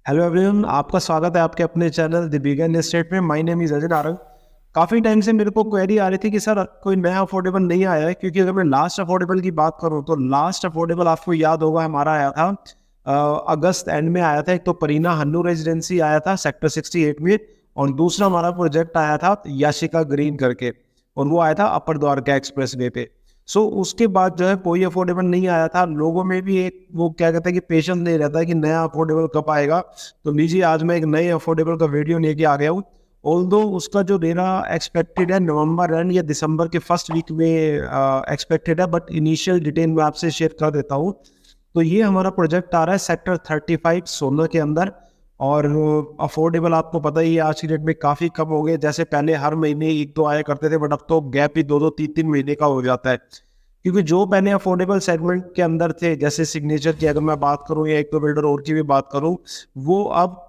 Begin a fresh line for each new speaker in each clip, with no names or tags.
Hello everyone, आपका स्वागत है आपके अपने चैनल द बिगन एस्टेट में। My name is Ajay Narang. काफ़ी टाइम से मेरे को क्वेरी आ रही थी कि सर कोई नया अफोर्डेबल नहीं आया है, क्योंकि अगर मैं लास्ट अफोर्डेबल की बात करूं तो लास्ट अफोर्डेबल आपको याद होगा हमारा आया था अगस्त एंड में आया था। एक तो परीना हन्नू रेजिडेंसी आया था सेक्टर 68 में, और दूसरा हमारा प्रोजेक्ट आया था याशिका ग्रीन करके, और वो आया था अपर द्वारका एक्सप्रेस वे पे। उसके बाद जो है कोई अफोर्डेबल नहीं आया था। लोगों में भी एक वो क्या कहते हैं कि पेशेंस नहीं रहता है कि नया अफोर्डेबल कब आएगा। तो लीजिए आज मैं एक नए अफोर्डेबल का वीडियो लेके आ गया हूँ। ऑल्दो उसका जो मेरा एक्सपेक्टेड है नवंबर एंड या दिसंबर के फर्स्ट वीक में एक्सपेक्टेड है, बट इनिशियल डिटेल मैं आपसे शेयर कर देता हूँ। तो ये हमारा प्रोजेक्ट आ रहा है सेक्टर 35 सोलह के अंदर। और अफोर्डेबल आपको पता ही है आज की डेट में काफ़ी कम हो गए। जैसे पहले हर महीने एक दो आया करते थे, बट अब तो गैप ही दो दो तीन तीन महीने का हो जाता है। क्योंकि जो पहले अफोर्डेबल सेगमेंट के अंदर थे, जैसे सिग्नेचर की अगर मैं बात करूं या एक दो बिल्डर और की भी बात करूं, वो अब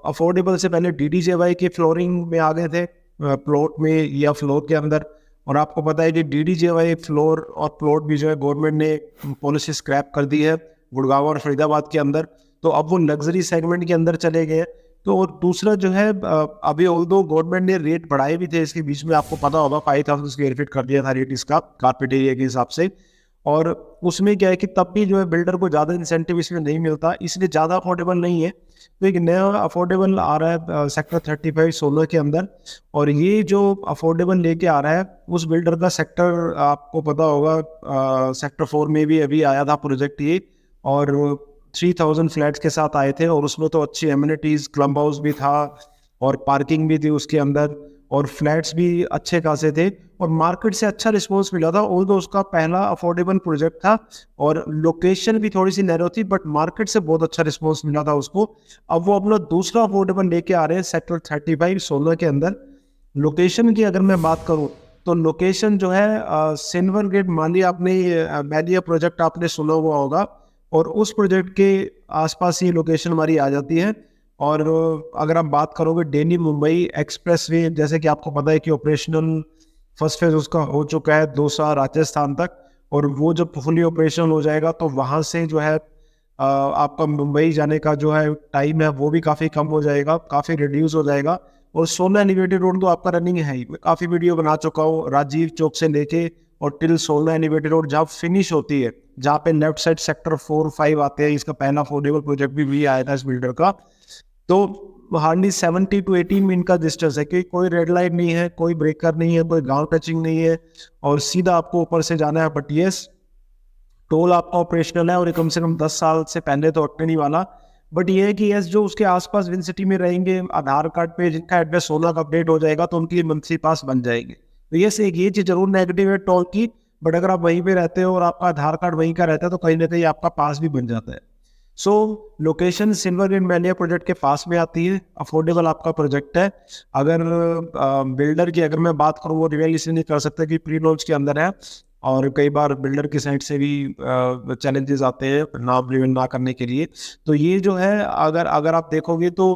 अफोर्डेबल से पहले डीडीजेवाई के फ्लोरिंग में आ गए थे, प्लॉट में या फ्लोर के अंदर। और आपको पता है कि डीडीजेवाई फ्लोर और प्लॉट भी जो है गवर्नमेंट ने पॉलिसी स्क्रैप कर दी है गुड़गांव और फरीदाबाद के अंदर। तो अब वो लग्जरी सेगमेंट के अंदर चले गए हैं। तो और दूसरा जो है अभी ऑल्दो गवर्नमेंट ने रेट बढ़ाए भी थे इसके बीच में, आपको पता होगा 5,000 स्क्वायर फीट कर दिया था रेट इसका कारपेट एरिया के हिसाब से। और उसमें क्या है कि तब भी जो है बिल्डर को ज़्यादा इंसेंटिव इसमें नहीं मिलता, इसलिए ज़्यादा अफोर्डेबल नहीं है। तो एक नया अफोर्डेबल आ रहा है सेक्टर 35 सोलह के अंदर। और ये जो अफोर्डेबल लेके आ रहा है उस बिल्डर का सेक्टर आपको पता होगा सेक्टर 4 में भी अभी आया था प्रोजेक्ट ये। और 3,000 फ्लैट्स के साथ आए थे, और उसमें तो अच्छी एमिनिटीज क्लब हाउस भी था और पार्किंग भी थी उसके अंदर, और फ्लैट्स भी अच्छे खासे थे। और मार्केट से अच्छा रिस्पॉन्स मिला था, ऑल्दो उसका पहला अफोर्डेबल प्रोजेक्ट था और लोकेशन भी थोड़ी सी नैरो थी, बट मार्केट से बहुत अच्छा रिस्पॉन्स मिला था उसको। अब वो अपना दूसरा अफोर्डेबल लेके आ रहे हैं सेक्टर 35 सोलह के अंदर। लोकेशन की अगर मैं बात करूं तो लोकेशन जो है सिल्वर गेट मालिया, आपने मालिया प्रोजेक्ट आपने सुना हुआ होगा, और उस प्रोजेक्ट के आसपास ही लोकेशन हमारी आ जाती है। और अगर आप बात करोगे दिल्ली मुंबई एक्सप्रेस वे, जैसे कि आपको पता है कि ऑपरेशनल फर्स्ट फेज उसका हो चुका है दौसा राजस्थान तक, और वो जब फुली ऑपरेशनल हो जाएगा तो वहाँ से जो है आपका मुंबई जाने का जो है टाइम है वो भी काफ़ी कम हो जाएगा, काफ़ी रिड्यूस हो जाएगा। और 16 एलिवेटेड रोड तो आपका रनिंग है ही, मैं काफ़ी वीडियो बना चुका हूँ राजीव चौक से लेके और टिल 16 एलिवेटेड रोड जहाँ फिनिश होती है, जहाँ पे लेफ्ट साइड सेक्टर 4-5 आते हैं। इसका पहला अफोर्डेबल प्रोजेक्ट भी आया था इस बिल्डर का। तो हार्डली 70 to 80 मिनट का डिस्टेंस है, क्योंकि कोई रेड लाइट नहीं है, कोई ब्रेकर नहीं है, कोई गांव टचिंग नहीं है, और सीधा आपको ऊपर से जाना है। बट यस, टोल आपका ऑपरेशनल है, और ये कम से कम 10 साल से पहले तो हटने नहीं वाला। बट ये है कि यस, जो उसके आसपास विन सिटी में रहेंगे आधार कार्ड पे जिनका एड्रेस 16 का अपडेट हो जाएगा तो उनके लिए मंथली पास बन जाएंगे। तो यस, एक ये चीज़ जरूर नेगेटिव है टोल की। बट अगर आप वहीं पे रहते हो और आपका आधार कार्ड वहीं का रहता है तो कहीं ना कहीं आपका पास भी बन जाता है। सो लोकेशन सिल्वर ग्रीन मैलिया प्रोजेक्ट के पास में आती है, अफोर्डेबल आपका प्रोजेक्ट है। अगर बिल्डर की अगर मैं बात करूँ, वो रिवेल इसलिए नहीं कर सकता कि प्री लॉन्च के अंदर है, और कई बार बिल्डर की साइड से भी चैलेंजेस आते हैं नाम रिवील ना करने के लिए। तो ये जो है अगर अगर आप देखोगे तो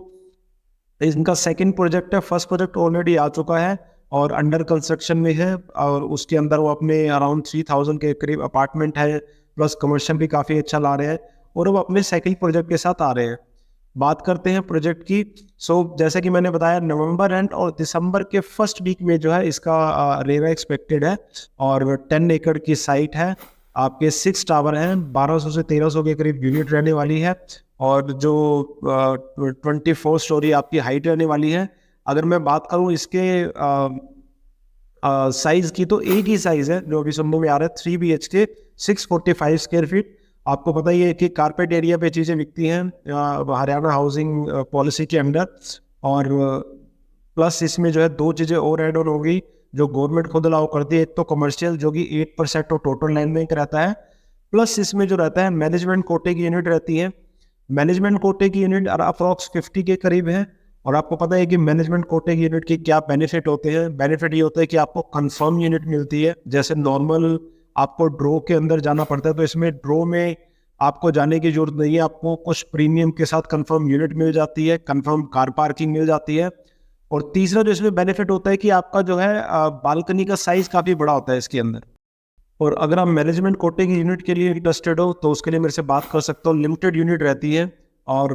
इनका सेकंड प्रोजेक्ट है। फर्स्ट प्रोजेक्ट ऑलरेडी आ चुका है और अंडर कंस्ट्रक्शन में है, और उसके अंदर वो अपने अराउंड 3,000 के करीब अपार्टमेंट है, प्लस कमर्शियल भी काफ़ी अच्छा ला रहे हैं, और वो अपने सेकंड प्रोजेक्ट के साथ आ रहे हैं। बात करते हैं प्रोजेक्ट की। जैसे कि मैंने बताया नवंबर एंड और दिसंबर के फर्स्ट वीक में जो है इसका रेरा एक्सपेक्टेड है, और 10 एकड़ की साइट है। आपके 6 टावर हैं, 1200 से 1300 के करीब यूनिट रहने वाली है, और जो 24 स्टोरी आपकी हाइट रहने वाली है। अगर मैं बात करूं इसके साइज की, तो एक ही साइज है जो अभी सुनने में आ रहा है, 3 BHK 645 स्क्वायर फीट। आपको पता ही है कि कारपेट एरिया पे चीज़ें बिकती हैं हरियाणा हाउसिंग पॉलिसी के अंडर। और प्लस इसमें जो है दो चीज़ें और ऐड ऑन होगी जो गवर्नमेंट खुद अलाउ करती है। एक तो कमर्शियल जो कि 8% ऑफ टोटल लैंड बैंक रहता है, प्लस इसमें जो रहता है मैनेजमेंट कोटे की यूनिट रहती है। मैनेजमेंट कोटे की यूनिट अप्रॉक्स 50 के करीब है। और आपको पता है कि मैनेजमेंट कोटे की यूनिट के क्या बेनिफिट होते हैं। बेनिफिट ये होता है कि आपको कंफर्म यूनिट मिलती है। जैसे नॉर्मल आपको ड्रॉ के अंदर जाना पड़ता है, तो इसमें ड्रॉ में आपको जाने की जरूरत नहीं है, आपको कुछ प्रीमियम के साथ कंफर्म यूनिट मिल जाती है, कंफर्म कार पार्किंग मिल जाती है। और तीसरा जो इसमें बेनिफिट होता है कि आपका जो है बालकनी का साइज काफ़ी बड़ा होता है इसके अंदर। और अगर आप मैनेजमेंट कोटे की यूनिट के लिए इंटरेस्टेड हो तो उसके लिए मेरे से बात कर सकते हो। लिमिटेड यूनिट रहती है, और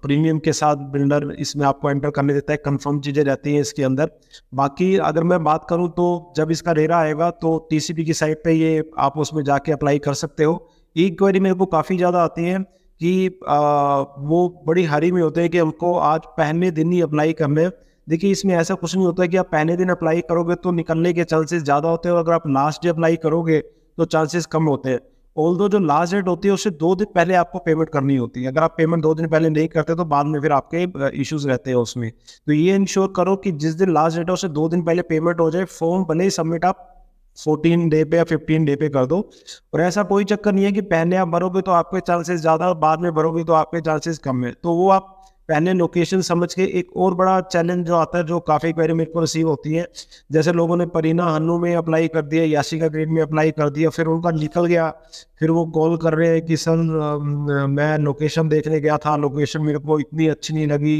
प्रीमियम के साथ बिल्डर इसमें आपको एंटर करने देता है, कंफर्म चीज़ें रहती हैं इसके अंदर। बाकी अगर मैं बात करूं तो जब इसका रेरा आएगा तो टीसीपी की साइट पे ये आप उसमें जाके अप्लाई कर सकते हो। एक क्वेरी मेरे को काफ़ी ज़्यादा आती है कि वो बड़ी हरी में होते हैं कि हमको आज पहले दिन ही अप्लाई करना है। देखिए इसमें ऐसा कुछ नहीं होता है कि आप पहले दिन अप्लाई करोगे तो निकलने के चांसेस ज़्यादा होते हैं, और अगर आप लास्ट डे अप्लाई करोगे तो चांसेस कम होते हैं। ऑल्दो जो लास्ट डेट होती है उससे 2 दिन पहले आपको पेमेंट करनी होती है। अगर आप पेमेंट 2 दिन पहले नहीं करते तो बाद में फिर आपके इश्यूज रहते हैं उसमें। तो ये इंश्योर करो कि जिस दिन लास्ट डेट है उससे 2 दिन पहले पेमेंट हो जाए। फॉर्म भले ही सबमिट आप 14 डे पे या 15 डे पे कर दो। और ऐसा कोई चक्कर नहीं है कि पहले आप भरोगे तो आपके चांसेस ज़्यादा, बाद में भरोगे तो आपके चांसेस कम है। तो वो आप पहले लोकेशन समझ के। एक और बड़ा चैलेंज जो आता है, जो काफ़ी क्वेरी मेरे को रिसीव होती है, जैसे लोगों ने परीना हन्नू में अप्लाई कर दिया, याशिका ग्रीन में अप्लाई कर दिया, फिर उनका निकल गया, फिर वो कॉल कर रहे हैं कि सर मैं लोकेशन देखने गया था, लोकेशन मेरे को इतनी अच्छी नहीं लगी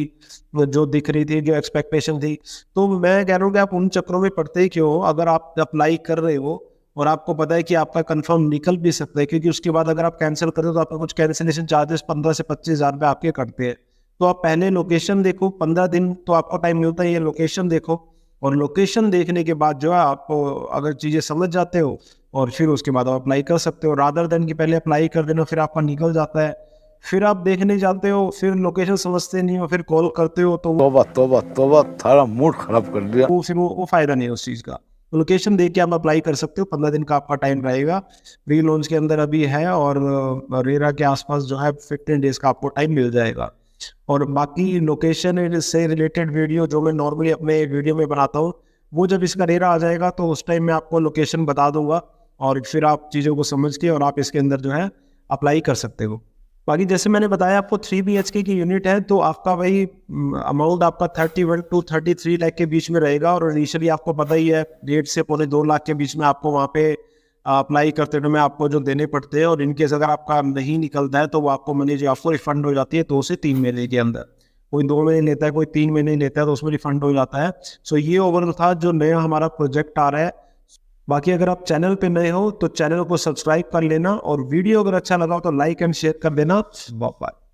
जो दिख रही थी, जो एक्सपेक्टेशन थी। तो मैं कह रहा हूँ कि आप उन चक्रों में पड़ते ही क्यों हो। अगर आप अप्लाई कर रहे हो और आपको पता है कि आपका कंफर्म निकल भी सकता है, क्योंकि उसके बाद अगर आप कैंसिल करते हो तो आपका कुछ कैंसिलेशन चार्जेस 15 से 25 हज़ार रुपये आपके कटते हैं। तो आप पहले लोकेशन देखो, 15 दिन तो आपको टाइम मिलता है, ये लोकेशन देखो, और लोकेशन देखने के बाद जो है आपको अगर चीज़ें समझ जाते हो और फिर उसके बाद आप अप्लाई कर सकते हो। रादर देन कि पहले अप्लाई कर देना फिर आपका निकल जाता है, फिर आप देखने जाते हो, फिर लोकेशन समझते नहीं हो, फिर कॉल करते हो तो
तोबा तोबा तोबा, थारा मूड खराब कर दिया।
फिर वो फायदा नहीं है उस चीज़ का। तो लोकेशन देख के आप अप्लाई कर सकते हो, 15 दिन का आपका टाइम रहेगा। प्री लॉन्च के अंदर अभी है, और रेरा के आसपास जो है 15 डेज का आपको टाइम मिल जाएगा। और बाकी लोकेशन से रिलेटेड वीडियो जो मैं नॉर्मली अपने वीडियो में बनाता हूँ, वो जब इसका रेरा आ जाएगा तो उस टाइम मैं आपको लोकेशन बता दूंगा, और फिर आप चीज़ों को समझ के और आप इसके अंदर जो है अप्लाई कर सकते हो। बाकी जैसे मैंने बताया आपको 3 BHK की यूनिट है, तो आपका भाई अमाउंट आपका 31 to 33 लाख के बीच में रहेगा। और इनिशियली आपको पता ही है 1.5 से पौने 2 लाख के बीच में आपको वहाँ पे अप्लाई करते टाइम में आपको जो देने पड़ते हैं। और इनकेस अगर आपका नहीं निकलता है तो वो आपको मनी जो आपको रिफंड हो जाती है 2 से 3 महीने के अंदर। कोई 2 महीने लेता है, कोई 3 महीने लेता है, तो उसमें रिफंड हो जाता है। सो ये ओवरऑल था जो नया हमारा प्रोजेक्ट आ रहा है। बाकी अगर आप चैनल पे नए हो तो चैनल को सब्सक्राइब कर लेना, और वीडियो अगर अच्छा लगा हो तो लाइक एंड शेयर कर देना। बाय।